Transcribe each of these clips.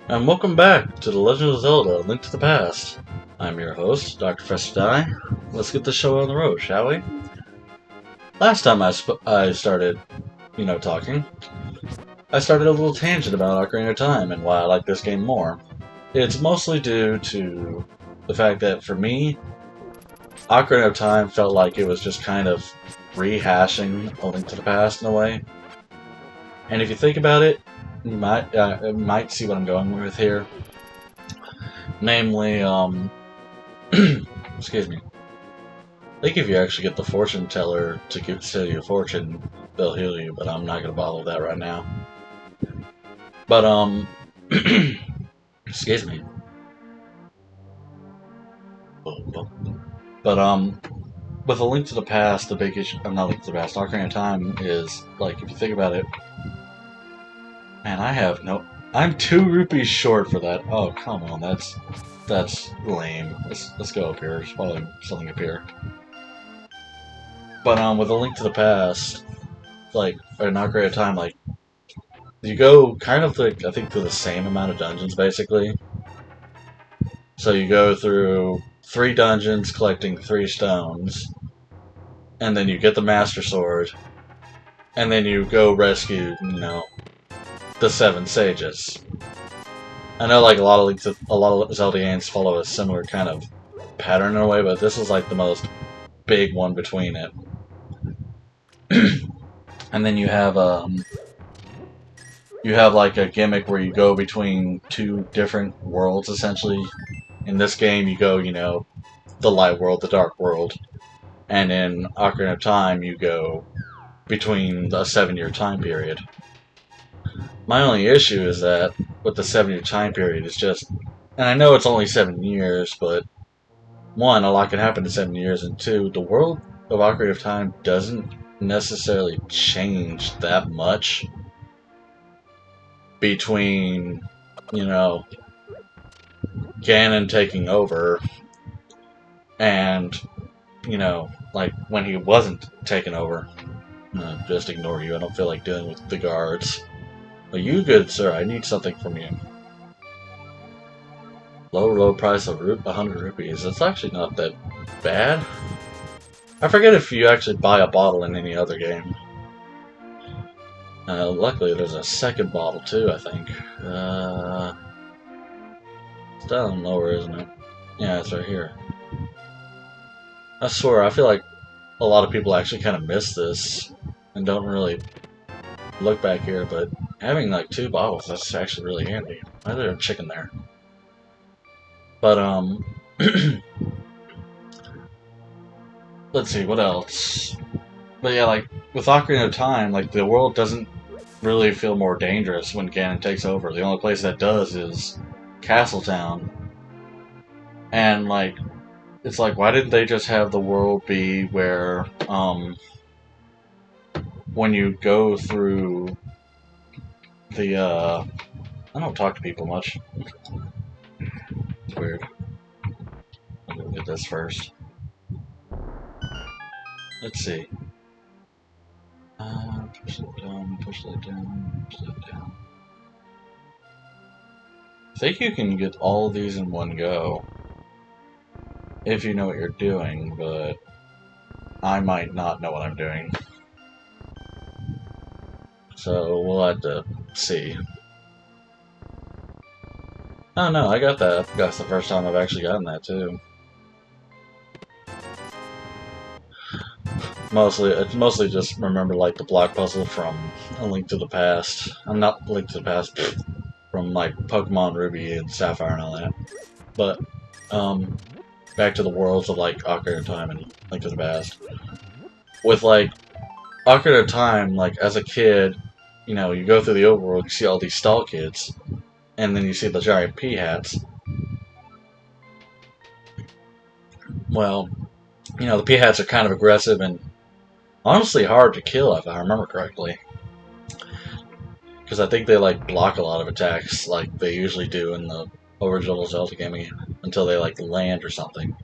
And welcome back to The Legend of Zelda: Link to the Past. I'm your host, Dr. Professor Dye. Let's get the show on the road, shall we? Last time I started, talking, I started a little tangent about Ocarina of Time and why I like this game more. It's mostly due to the fact that for me, Ocarina of Time felt like it was just kind of rehashing A Link to the Past in a way. And if you think about it, you might see what I'm going with here. Namely, excuse me. I think if you actually get the fortune teller to tell you a fortune, they'll heal you, but I'm not gonna bother with that right now. But, excuse me. But, with A Link to the Past, the big issue, I'm not Link to the Past, Ocarina of Time is, like, if you think about it, man, I'm 2 rupees short for that. Oh, come on, that's lame. Let's go up here. There's probably something up here. But, with A Link to the Past, like, an Ocarina of Time, like, you go kind of like, I think, through the same amount of dungeons, basically. So you go through 3 dungeons collecting 3 stones, and then you get the Master Sword, and then you go rescue, the 7 sages. I know, like, a lot of Zelda games follow a similar kind of pattern in a way, but this is like the most big one between it. And then you have like a gimmick where you go between 2 different worlds, essentially. In this game, you go, the light world, the dark world. And in Ocarina of Time, you go between a 7-year time period. My only issue is that with the 7-year time period, it's just, and I know it's only 7 years, but 1, a lot can happen in 7 years, and 2, the world of Ocarina of Time doesn't necessarily change that much between, Ganon taking over and, like when he wasn't taken over. Just ignore you. I don't feel like dealing with the guards. Are you good, sir? I need something from you. Low price of 100 rupees. It's actually not that bad. I forget if you actually buy a bottle in any other game. Luckily, there's a second bottle too, I think. It's down lower, isn't it? Yeah, it's right here. I swear, I feel like a lot of people actually kind of miss this and don't really look back here, but having like 2 bottles, that's actually really handy. Why is there a chicken there? But, let's see, what else? But yeah, like, with Ocarina of Time, like, the world doesn't really feel more dangerous when Ganon takes over. The only place that does is Castletown. And, like, it's like, why didn't they just have the world be where, when you go through the, I don't talk to people much. It's weird. I'm gonna get this first. Let's see. Push that down, push that down, push that down. I think you can get all of these in one go. If you know what you're doing, but I might not know what I'm doing. So we'll have to see. Oh no, I got that. That's the first time I've actually gotten that too. It's mostly just remember like the block puzzle from A Link to the Past. I'm not Link to the Past, from like Pokemon Ruby and Sapphire and all that. But back to the worlds of like Ocarina of Time and Link to the Past. With like Ocarina of Time, like as a kid, you go through the overworld, you see all these stall kids, and then you see the giant pea hats. Well, the pea hats are kind of aggressive and honestly hard to kill, if I remember correctly. Because I think they like block a lot of attacks, like they usually do in the original Zelda game, until they like land or something.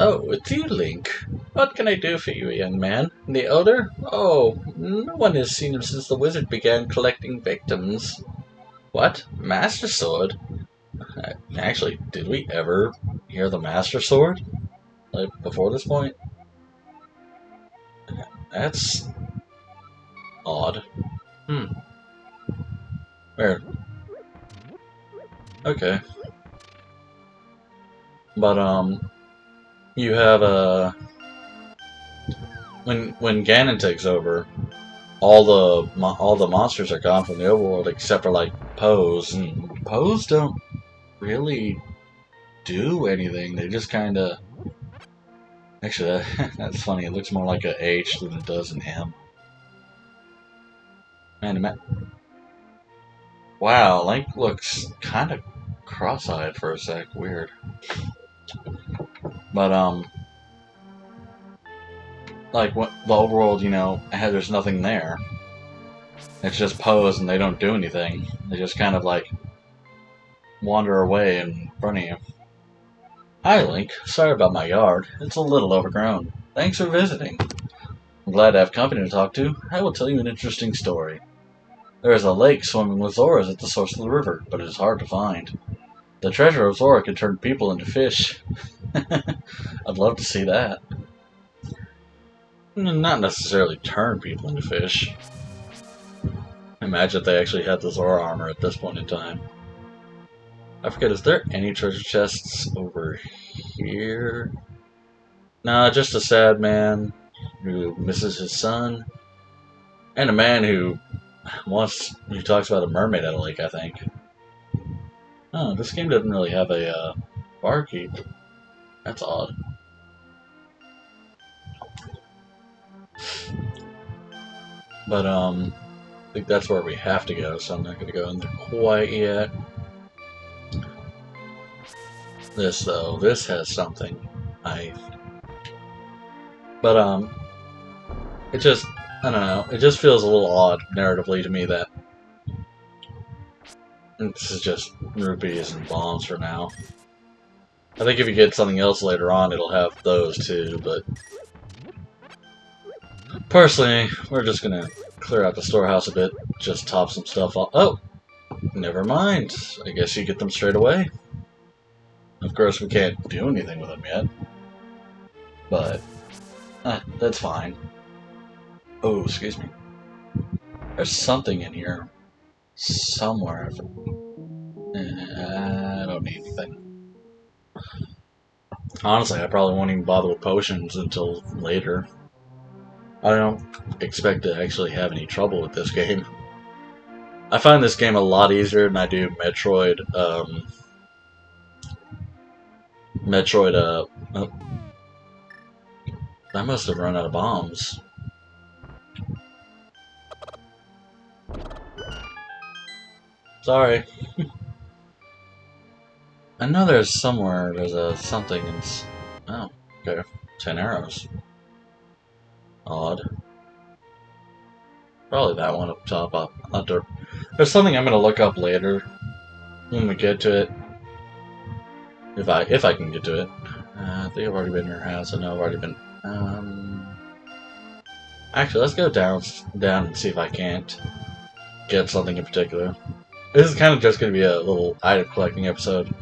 Oh, it's you, Link. What can I do for you, young man? The Elder? Oh, no one has seen him since the wizard began collecting victims. What? Master Sword? Actually, did we ever hear the Master Sword? Like, before this point? That's odd. Hmm. Weird. Okay. But, you have, when Ganon takes over, all the monsters are gone from the overworld except for, like, Pose. And Pose don't really do anything. They just kinda... Actually, that's funny. It looks more like a H than it does an M. Man, wow, Link looks kind of cross-eyed for a sec. Weird. But, like, what, the overworld, you know, there's nothing there. It's just Pose and they don't do anything. They just kind of, like, wander away in front of you. Hi, Link. Sorry about my yard. It's a little overgrown. Thanks for visiting. I'm glad to have company to talk to. I will tell you an interesting story. There is a lake swimming with Zoras at the source of the river, but it is hard to find. The treasure of Zora can turn people into fish. I'd love to see that. Not necessarily turn people into fish. Imagine if they actually had the Zora armor at this point in time. I forget, is there any treasure chests over here? Nah, just a sad man who misses his son. And a man who talks about a mermaid at a lake, I think. Oh, this game doesn't really have a barkeep. That's odd. But, I think that's where we have to go, so I'm not going to go in there quite yet. This, though, this has something. But, it just, I don't know, it just feels a little odd, narratively, to me, that this is just rupees and bombs for now. I think if you get something else later on, it'll have those too, but... Personally, we're just gonna clear out the storehouse a bit, just top some stuff off. Oh! Never mind. I guess you get them straight away. Of course, we can't do anything with them yet. But, that's fine. Oh, excuse me. There's something in here. Somewhere. I don't need anything. Honestly, I probably won't even bother with potions until later. I don't expect to actually have any trouble with this game. I find this game a lot easier than I do Metroid, oh. I must have run out of bombs. Sorry. I know there's a something in... Oh, okay. 10 arrows. Odd. Probably that one up top. There's something I'm gonna look up later when we get to it. If I can get to it. I think I've already been in your house. I know I've already been. Actually, let's go down and see if I can't get something in particular. This is kind of just gonna be a little item collecting episode.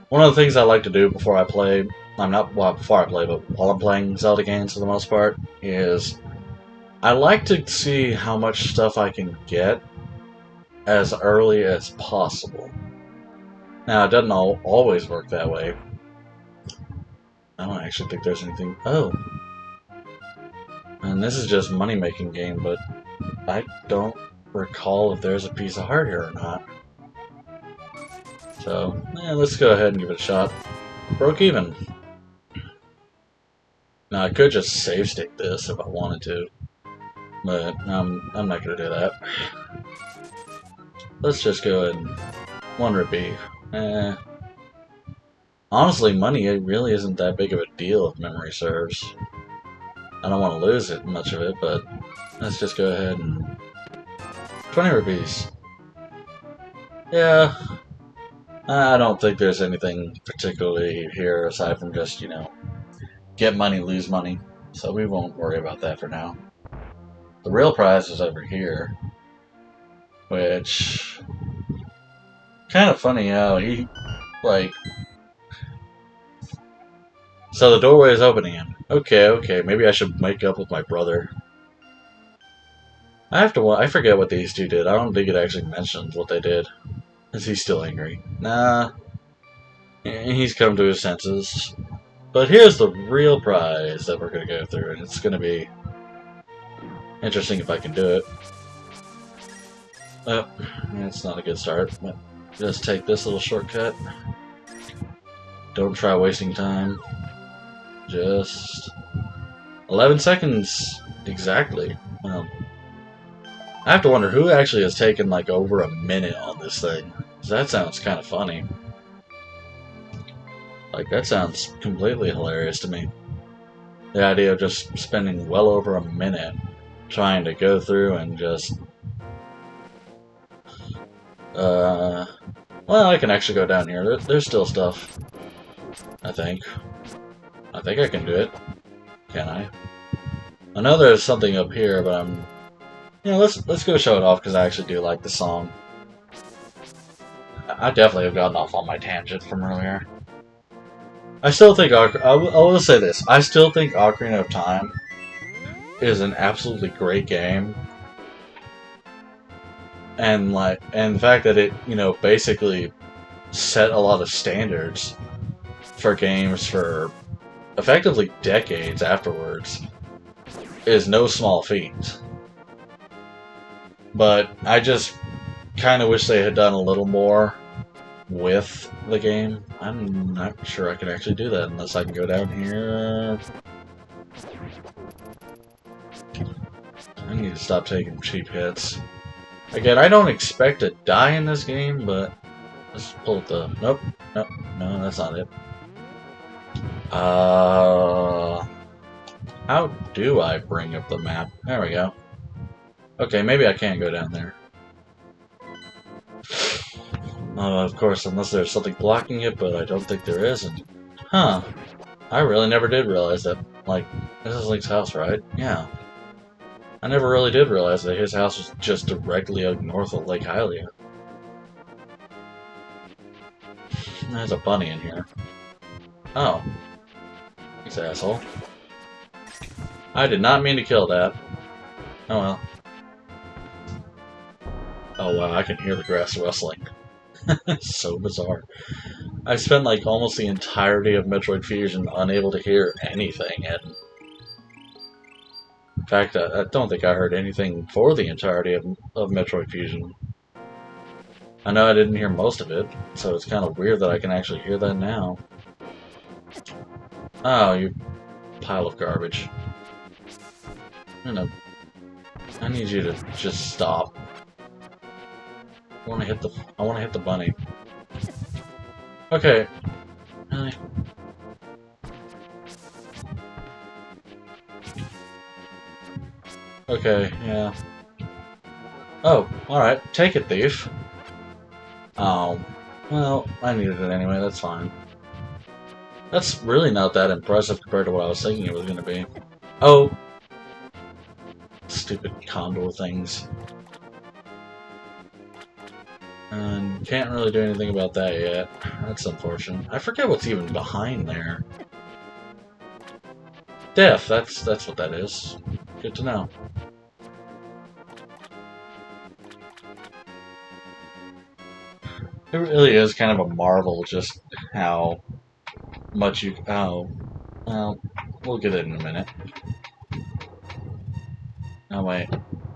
One of the things I like to do before I play, before I play, but while I'm playing Zelda games for the most part, is I like to see how much stuff I can get as early as possible. Now, it doesn't always work that way. I don't actually think there's anything... Oh. And this is just money-making game, but I don't recall if there's a piece of heart here or not. So, yeah, let's go ahead and give it a shot. Broke even. Now, I could just save state this if I wanted to, but I'm not going to do that. Let's just go ahead and... 1 rupee. Honestly, money, it really isn't that big of a deal if memory serves. I don't want to lose it, much of it, but let's just go ahead and... 20 rupees. Yeah. I don't think there's anything particularly here aside from just, you know, get money, lose money. So we won't worry about that for now. The real prize is over here. Which... kind of funny how he, like... So the doorway is open again. Okay, maybe I should make up with my brother. I forget what these two did. I don't think it actually mentions what they did. Is he still angry? Nah. He's come to his senses. But here's the real prize that we're going to go through, and it's going to be interesting if I can do it. Oh, it's not a good start, but just take this little shortcut. Don't try wasting time. Just 11 seconds exactly. Well, I have to wonder who actually has taken like over a minute on this thing. 'Cause that sounds kind of funny. Like, that sounds completely hilarious to me. The idea of just spending well over a minute trying to go through and just... well, I can actually go down here. There's still stuff. I think I can do it. Can I? I know there's something up here, but I'm... You know, let's go show it off, because I actually do like the song. I definitely have gotten off on my tangent from earlier. I still think I will say this. I still think Ocarina of Time is an absolutely great game, and the fact that it, you know, basically set a lot of standards for games for effectively decades afterwards is no small feat. But I just kind of wish they had done a little more with the game. I'm not sure I can actually do that unless I can go down here. I need to stop taking cheap hits. Again, I don't expect to die in this game, but let's pull up the... Nope, no, that's not it. How do I bring up the map? There we go. Okay, maybe I can go down there. Of course, unless there's something blocking it, but I don't think there is. And, huh. I really never did realize that, like, this is Link's house, right? Yeah. I never really did realize that his house was just directly up north of Lake Hylia. There's a bunny in here. Oh. Thanks, asshole. I did not mean to kill that. Oh well. Oh wow, I can hear the grass rustling. So bizarre. I spent like almost the entirety of Metroid Fusion unable to hear anything, and in fact, I don't think I heard anything for the entirety of Metroid Fusion. I know I didn't hear most of it, so it's kind of weird that I can actually hear that now. Oh, you pile of garbage. I need you to just stop. I want to hit the bunny. Okay. Really? Okay, yeah. Oh, alright. Take it, thief. Oh. Well, I needed it anyway, that's fine. That's really not that impressive compared to what I was thinking it was going to be. Oh. Stupid condor things. And can't really do anything about that yet. That's unfortunate. I forget what's even behind there. Death, that's what that is. Good to know. It really is kind of a marvel just how much you... Oh. Well, we'll get it in a minute. Oh, wait.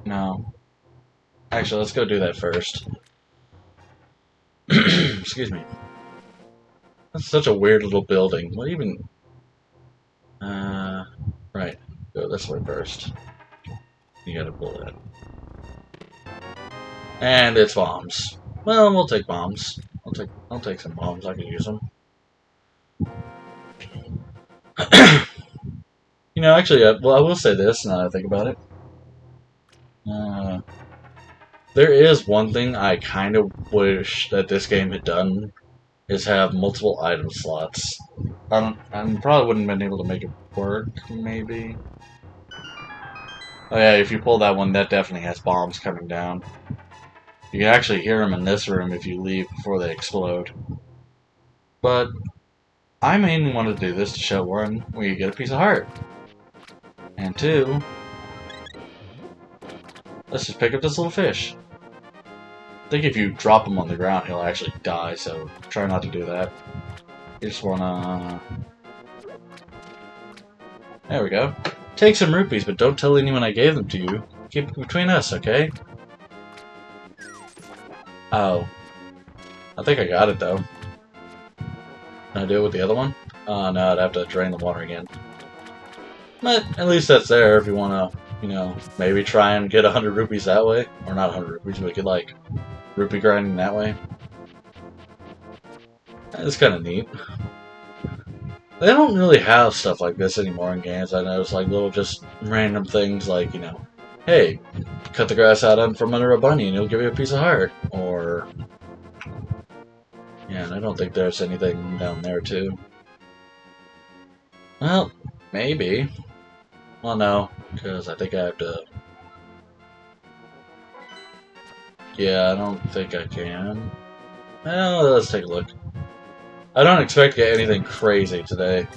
No. Actually, let's go do that first. Excuse me. That's such a weird little building. What even... Right. Go this way first. You gotta pull that. And it's bombs. Well, we'll take bombs. I'll take some bombs. I can use them. You know, actually, well, I will say this now that I think about it. There is one thing I kind of wish that this game had done is have multiple item slots. I probably wouldn't have been able to make it work, maybe. Oh yeah, if you pull that one, that definitely has bombs coming down. You can actually hear them in this room if you leave before they explode. But I mainly wanted to do this to show one, where you get a piece of heart. And two, let's just pick up this little fish. I think if you drop him on the ground, he'll actually die, so try not to do that. You just wanna... There we go. Take some rupees, but don't tell anyone I gave them to you. Keep it between us, okay? Oh. I think I got it, though. Can I do it with the other one? Oh, no, I'd have to drain the water again. But at least that's there if you wanna, you know, maybe try and get 100 rupees that way. Or not 100 rupees, but get, like, rupee grinding that way. It's kind of neat. They don't really have stuff like this anymore in games. I noticed, like, little just random things like, you know, hey, cut the grass out from under a bunny and he'll give you a piece of heart. Or, yeah, and I don't think there's anything down there, too. Well, maybe. Well, no, because I think I have to... Yeah, I don't think I can. Well, let's take a look. I don't expect to get anything crazy today.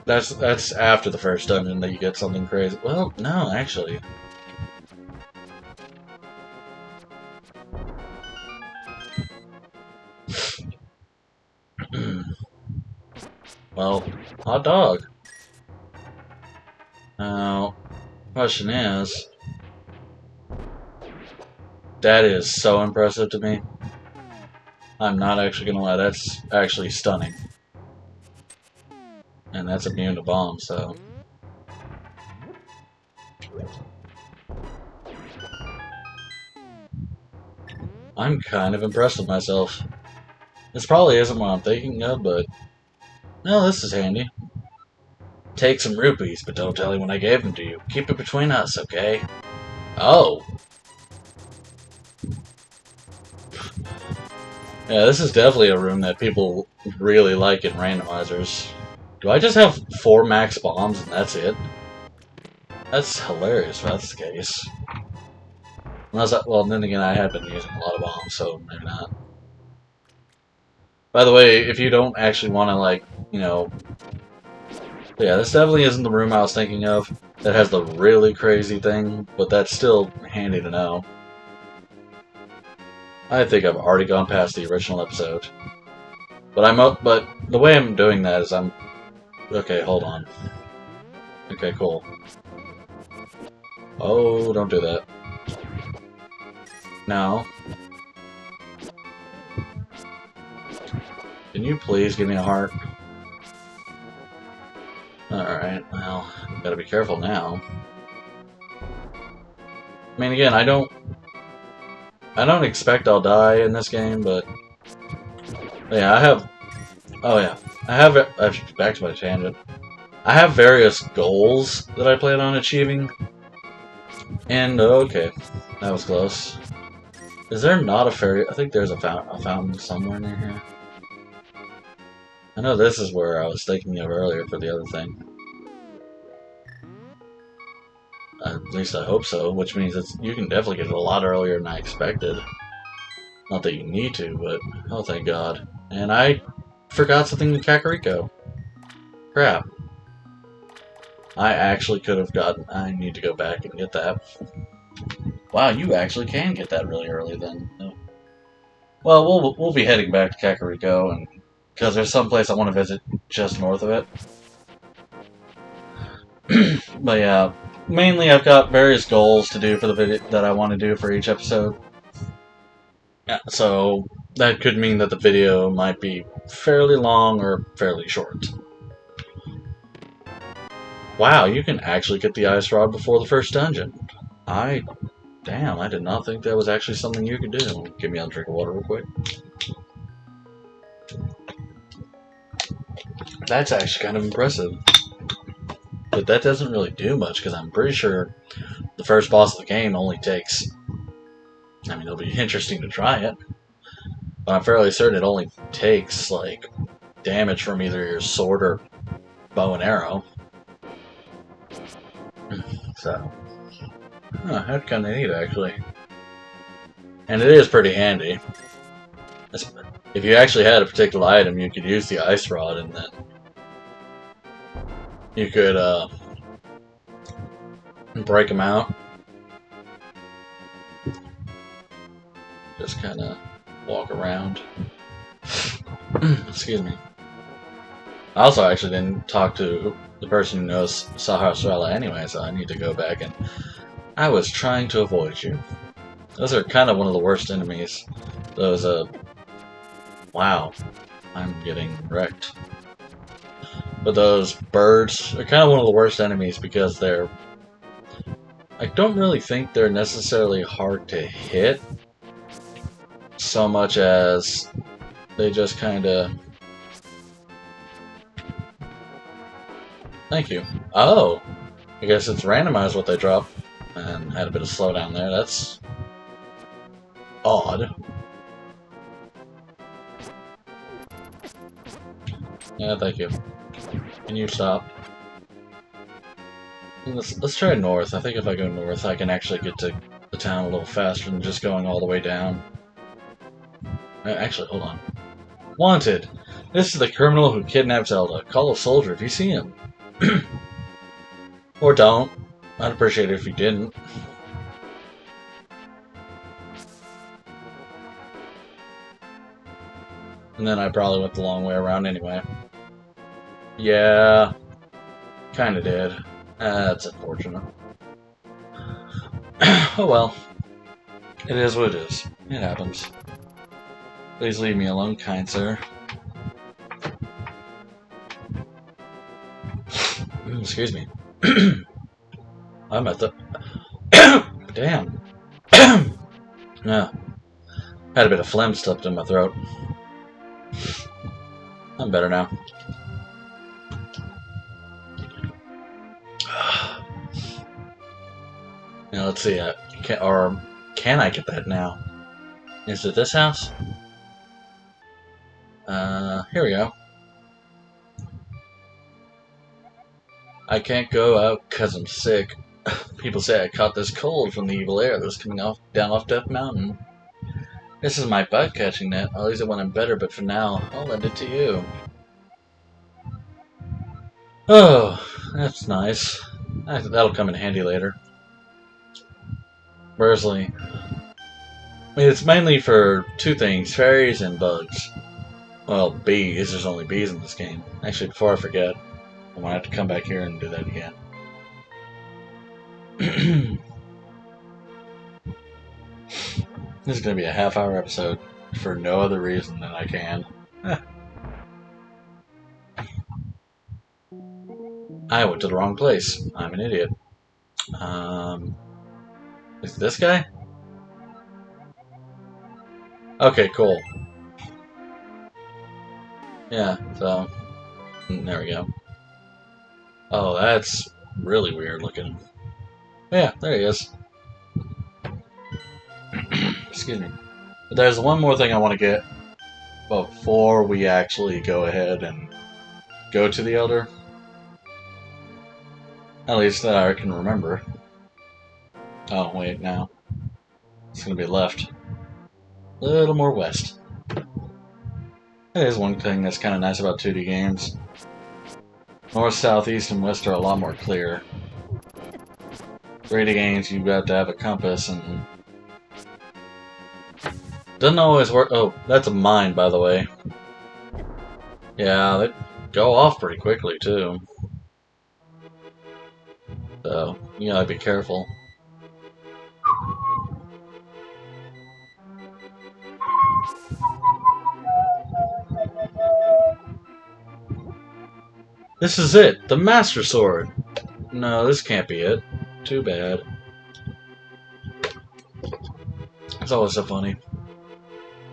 That's after the first dungeon that you get something crazy. Well, no, actually. Well, hot dog. Now, question is... That is so impressive to me. I'm not actually gonna lie, that's actually stunning. And that's immune to bombs, so... I'm kind of impressed with myself. This probably isn't what I'm thinking of, but... No, this is handy. Take some rupees, but don't tell anyone I gave them to you. Keep it between us, okay? Oh! Yeah, this is definitely a room that people really like in randomizers. Do I just have 4 max bombs and that's it? That's hilarious if that's the case. Unless well, then again, I have been using a lot of bombs, so maybe not. By the way, if you don't actually want to, like, you know... Yeah, this definitely isn't the room I was thinking of that has the really crazy thing, but that's still handy to know. I think I've already gone past the original episode. But the way I'm doing that is I'm... Okay, hold on. Okay, cool. Oh, don't do that. Now. Can you please give me a heart? Alright, well, gotta be careful now. I mean, again, I don't expect I'll die in this game, but yeah, I have. Oh yeah, back to my tangent. I have various goals that I plan on achieving, and okay, that was close. Is there not a fairy? I think there's a fountain somewhere near here. I know this is where I was thinking of earlier for the other thing. At least I hope so, which means you can definitely get it a lot earlier than I expected. Not that you need to, but oh thank God. And I forgot something in Kakariko. Crap. I actually could have gotten... I need to go back and get that. Wow, you actually can get that really early then. No. Well, we'll be heading back to Kakariko, and because there's some place I want to visit just north of it. But yeah, mainly I've got various goals to do for the video that I want to do for each episode. Yeah, so that could mean that the video might be fairly long or fairly short. Wow, you can actually get the ice rod before the first dungeon. Damn, I did not think that was actually something you could do. Give me a drink of water real quick. That's actually kind of impressive. But that doesn't really do much, because I'm pretty sure the first boss of the game only takes... I mean, it'll be interesting to try it. But I'm fairly certain it only takes, like, damage from either your sword or bow and arrow. So, that's kind of neat, actually. And it is pretty handy. If you actually had a particular item, you could use the ice rod, and then you could break them out. Just kind of walk around. Excuse me. I also actually didn't talk to the person who knows Sahasrara anyway, so I need to go back, and I was trying to avoid you. Those are kind of one of the worst enemies. Those, wow. I'm getting wrecked. But those birds are kind of one of the worst enemies because they're... I don't really think they're necessarily hard to hit, so much as they just kind of... Thank you. Oh! I guess it's randomized what they drop. And had a bit of slowdown there. That's... odd. Yeah, thank you. Can you stop? Let's try north. I think if I go north, I can actually get to the town a little faster than just going all the way down. Actually, hold on. Wanted! This is the criminal who kidnapped Zelda. Call a soldier if you see him. Or don't. I'd appreciate it if you didn't. And then I probably went the long way around anyway. Yeah. Kinda did. That's unfortunate. Oh well. It is what it is. It happens. Please leave me alone, kind sir. Excuse me. I'm at the... Damn. Yeah. Had a bit of phlegm stuffed in my throat. I'm better now. Now let's see. Can I get that now? Is it this house? Here we go. I can't go out 'cause I'm sick. People say I caught this cold from the evil air that was coming down off Death Mountain. This is my bug catching net. I'll use it when I'm better, but for now, I'll lend it to you. Oh, that's nice. That'll come in handy later. Bursley. I mean, it's mainly for two things, fairies and bugs. Well, bees. There's only bees in this game. Actually, before I forget, I'm going to have to come back here and do that again. This is going to be a half-hour episode for no other reason than I can. I went to the wrong place. I'm an idiot. Is it this guy? Okay, cool. Yeah, so... there we go. Oh, that's really weird looking. Yeah, there he is. Excuse me. But there's one more thing I want to get before we actually go ahead and go to the Elder. At least that I can remember. Oh, wait, now. It's going to be left. A little more west. That is one thing that's kind of nice about 2D games. North, south, east, and west are a lot more clear. 3D games, you have to have a compass, and... doesn't always work. Oh, that's a mine, by the way. Yeah, they go off pretty quickly, too. So, you gotta be careful. This is it! The Master Sword! No, this can't be it. Too bad. It's always so funny.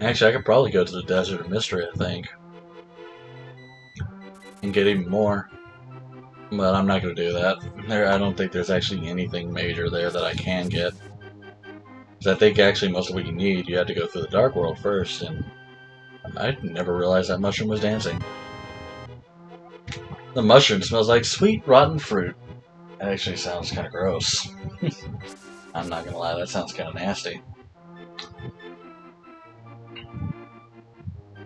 Actually, I could probably go to the Desert of Mystery, I think. And get even more. But I'm not going to do that. I don't think there's actually anything major there that I can get. Because I think actually most of what you need, you have to go through the Dark World first, and I never realized that mushroom was dancing. The mushroom smells like sweet, rotten fruit. That actually sounds kind of gross. I'm not gonna lie, that sounds kind of nasty.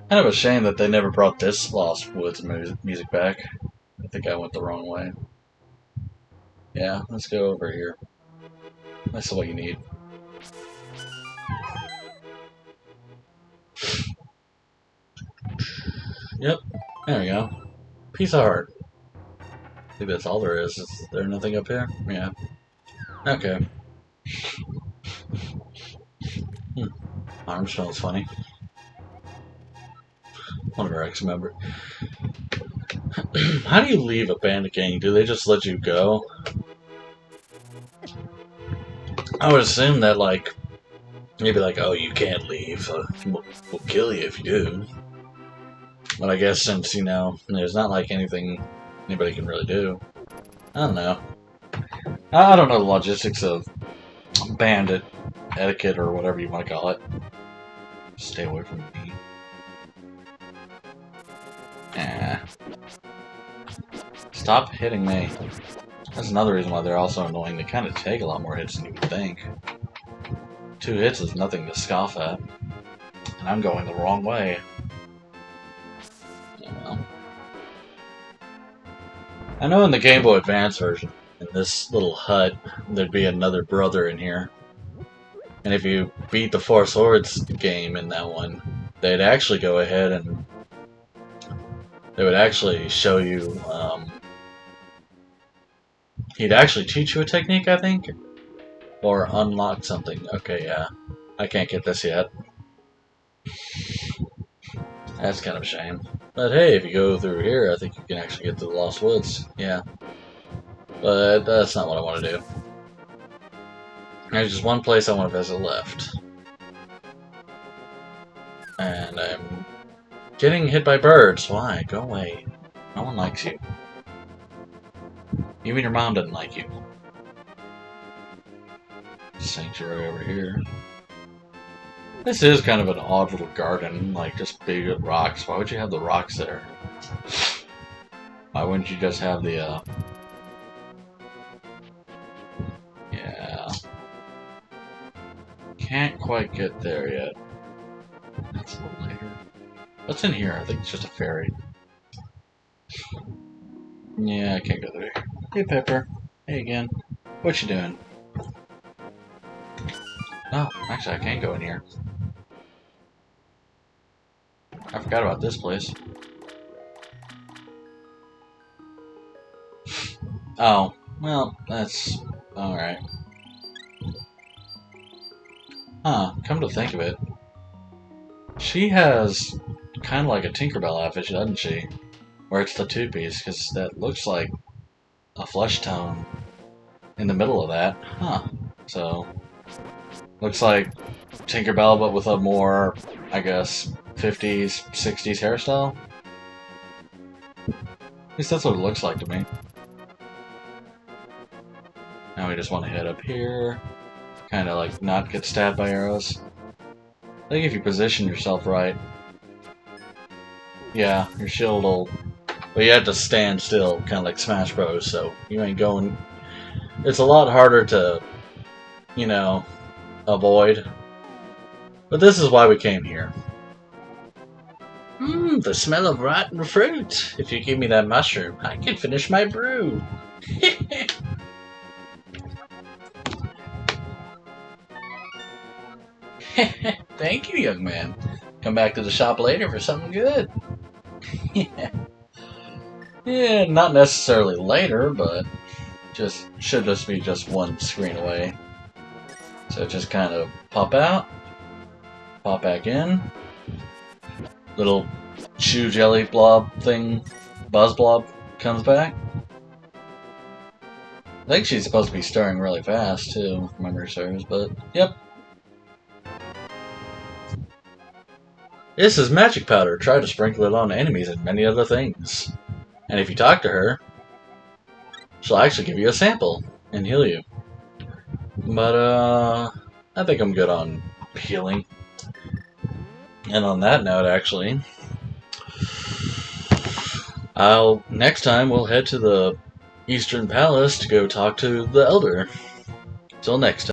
Kind of a shame that they never brought this Lost Woods music back. I think I went the wrong way. Yeah, let's go over here. That's what you need. Yep, there we go. Piece of heart. I think that's all there is. Is there nothing up here? Yeah. Okay. Arm smells funny. One of our ex-members. How do you leave a bandit gang? Do they just let you go? I would assume that, like, you'd be like, oh, you can't leave. We'll kill you if you do. But I guess since, you know, there's not like anything anybody can really do. I don't know. I don't know the logistics of bandit etiquette or whatever you want to call it. Stay away from me. Ah. Stop hitting me. That's another reason why they're also annoying. They kind of take a lot more hits than you would think. 2 hits is nothing to scoff at. And I'm going the wrong way. Well. I know in the Game Boy Advance version, in this little hut, there'd be another brother in here. And if you beat the Four Swords game in that one, they'd actually go ahead and they would actually show you, he'd actually teach you a technique, I think? Or unlock something. Okay, yeah. I can't get this yet. That's kind of a shame. But hey, if you go through here, I think you can actually get to the Lost Woods. Yeah. But that's not what I want to do. There's just one place I want to visit left. And I'm getting hit by birds. Why? Go away. No one likes you. Even your mom doesn't like you. Sanctuary over here. This is kind of an odd little garden, like just big rocks. Why would you have the rocks there? Why wouldn't you just have the, yeah. Can't quite get there yet. That's a little later. What's in here? I think it's just a fairy. Yeah, I can't go there. Hey, Pepper. Hey again. What you doing? Oh, actually, I can go in here. I forgot about this place. Oh, well, that's alright. Huh, come to think of it. She has kind of like a Tinkerbell outfit, doesn't she? Where it's the two-piece, because that looks like a flesh tone in the middle of that. Huh. So, looks like Tinkerbell, but with a more, I guess, 50s, 60s hairstyle? At least that's what it looks like to me. Now we just want to head up here. Kind of like not get stabbed by arrows. I think if you position yourself right, yeah, your shield will... But you have to stand still, kind of like Smash Bros, so you ain't going... It's a lot harder to, you know, avoid. But this is why we came here. The smell of rotten fruit. If you give me that mushroom, I can finish my brew. Thank you, young man. Come back to the shop later for something good. Yeah, not necessarily later, but should just be just one screen away. So just kind of pop out, pop back in. Little shoe jelly blob thing, buzz blob comes back. I think she's supposed to be stirring really fast too, if memory serves, but yep. This is magic powder. Try to sprinkle it on enemies and many other things. And if you talk to her, she'll actually give you a sample and heal you. But, I think I'm good on healing. And on that note, actually, next time we'll head to the Eastern Palace to go talk to the Elder. Till next time.